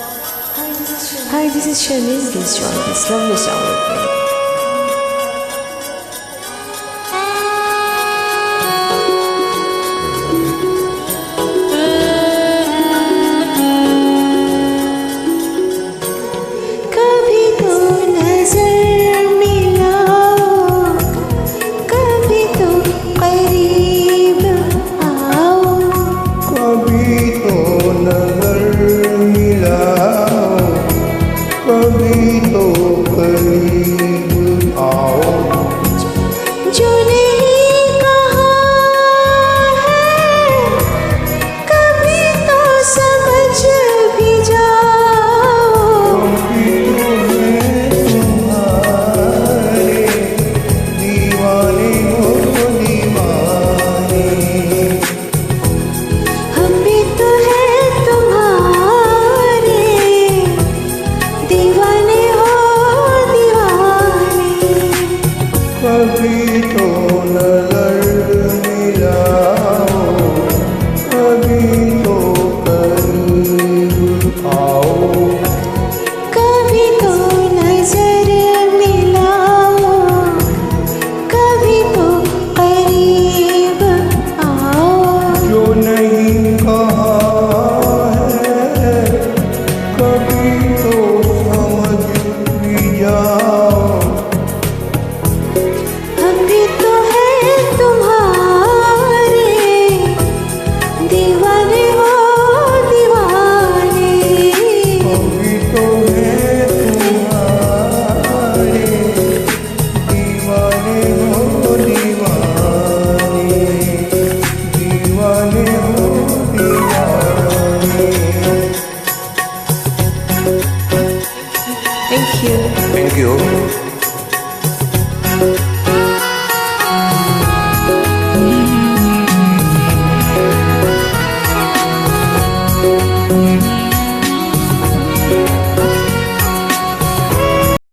Hi, this is Charlene. Please join this lovely song with me. कभी तो करीब आओ, जो नहीं कहा है कभी तो समझ भी जाओ। कभी तो तुम्हारे दीवाने हो दीवाने, हम भी तो हैं तुम्हारे दीवाने हो दीवाने। कभी तो नजर मिलाओ, कभी तो करीब आओ, कभी तो नजर मिलाओ, कभी तो करीब आओ। जो नहीं कहा है कभी तो समझ भी जाओ। हम भी तो हैं तुम्हारे दीवाने हो दीवाने। कभी तो है तुम्हारे दीवाने हो दीवाने, दीवाने हो दीवाने। Thank you. Thank you.